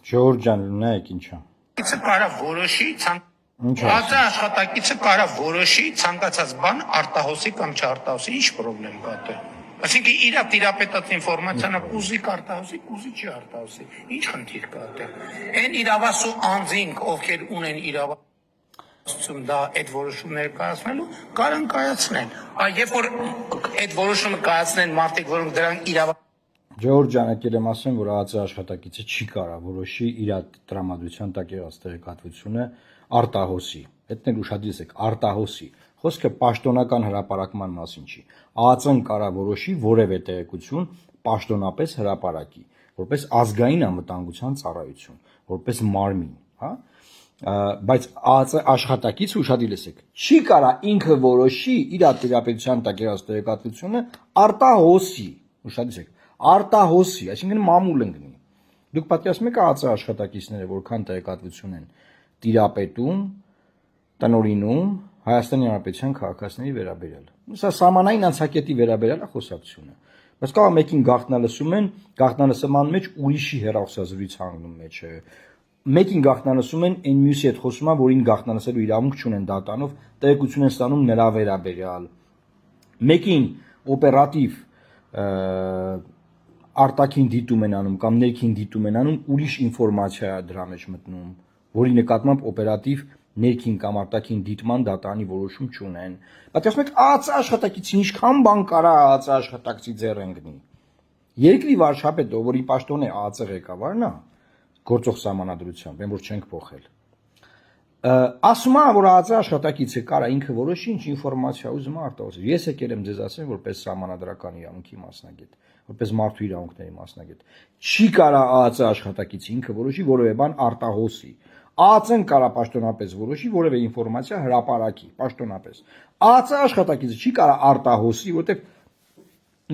Ժողովուրդ ջան, նայեք ինչա։ Իցը կարա որոշի Ինչ Ածա աշխատակիցը կարա որոշի ցանկացած բան արտահոսի կամ չարտահոսի, ինչ խնդրեմ կա դե։ Այսինքն իր տիրապետած ինֆորմացիան կուզի կարտահոսի, կուզի չի արտահոսի։ Ինչ խնդիր կա դե։ Այն իրավասու անձինք, ովքեր ունեն իրավասություն դա այդ որոշումները կայացնելու, կարան կայացնեն։ Երբ որ այդ որոշումը կայացնեն մարդիկ, որոնք դրանք Ժողովուրդ ջան, եկել եմ ասեմ, որ ԱԱԾ աշխատակիցը չի կարա որոշի իր տրամադրության տակ եղած տեղեկատվությունը արտահոսի։ Հետն էլ ուշադրիր եք, արտահոսի։ Խոսքը պաշտոնական հրապարակման մասին չի։ ԱԱԾ-ն կարա որոշի որևէ տեղեկություն պաշտոնապես հրապարակի, որպես ազգային անվտանգության ծառայություն, որպես մարմին, հա։ Բայց ԱԱԾ աշխատակիցը ուշադրիր եք, չի կարա ինքը որոշի իր տիրապետության տակ եղած տեղեկատվությունը արտահոսի, ուշադրիր եք, արտահոսի, այսինքն մամուլ ընկնի։ Դուք պատկերացնում եք ԱԱԾ աշխատակիցները որքան տեղեկատվություն են տիրապետում, տնօրինում Հայաստանի Հանրապետության քաղաքացիների վերաբերյալ։ Սա սահմանային անցակետի վերաբերյալ է խոսակցությունը։ Բայց կարող մեկին գաղտնալսում են, գաղտնալսման մեջ ուրիշի հեռախոսազրույց հանգնում մեջը։ Մեկին գաղտնալսում են, այն մյուսի հետ խոսում է, որին գաղտնալսելու իրավունք չունեն դատանով, տեղեկություն են ստանում նրա վերաբերյալ։ Մեկին օպերատիվ արտաքին դիտում են անում կամ ներքին դիտում են անում, ուրիշ ինֆորմացիա է դրա մեջ մտնում, որի նկատմամբ օպերատիվ ներքին կամ արտաքին դիտման դատանի որոշում չունեն։ Պատկերացնում եք ԱԱԾ աշխատակիցին ինչքան բան կարա ԱԱԾ աշխատակցի ձեռ ընկնի։ Երկրի վարչապետը, որի պաշտոն է ԱԱԾ ղեկավարն է, գործող սահմանադրությամբ, այն որ չենք փոխել։ Ասում է, որ ԱԱԾ աշխատակիցը կարա ինքը որոշի ինչ ինֆորմացիա ուզում է արտահոսել։ Ես եկել եմ ձեզ ասեմ, որպես սահմանադրական իրավունքի մասնագետ, որպես մարդու իրավունքների մասնագետ։ Չի կարա ԱԱԾ աշխատակիցը ինքը որոշի որևէ բան արտահոսի։ ԱԱԾ-ն կարա պաշտոնապես որոշի որևէ ինֆորմացիա հրապարակի, պաշտոնապես։ ԱԱԾ աշխատակիցը չի կարա արտահոսի, որտեղ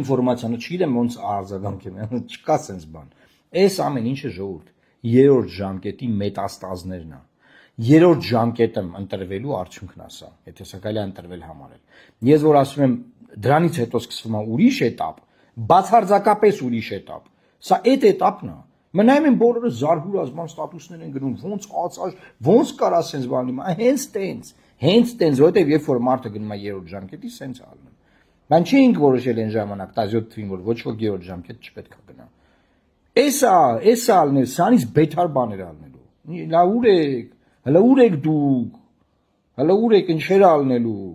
ինֆորմացիան չգիտեմ ոնց արձագանքեմ, չկա sense բան։ Այս ամեն ինչը ժողովուրդ երրորդ ժամկետի մետաստազներն է։ Երրորդ ժամկետը ընտրվելու արդյունքն է սա, եթե սա կարելի է ընտրվել համարել։ Ես որ ասում եմ դրանից հետո սկսվում է ուրիշ էտապ, բացարձակապես ուրիշ էտապ։ Սա այդ էտապն է։ Մնայում են բոլորը զարհուրազման ստատուսներ են գնում, ոնց կարա sense բան լինի, հենց տենց, որովհետև երբ որ մարդը գնում է երրորդ ժամկետի, sense է ալնում։ Բան չէինք որոշել այն ժամանակ 17 թվին, որ ոչ ոք երրորդ ժամկետ չպետք է գնա։ Էսա ալնել, սրանից բեթար բաներ ալնելու։ Լա ուր եք, հələ ուր եք դուք, հələ ուր եք ինչեր ալնելու։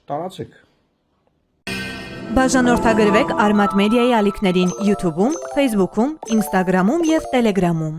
Տարածեք։ Բաժանորդագրվեք Արմատ մեդիայի ալիքներին YouTube-ում, Facebook-ում, Instagram-ում և Telegram-ում։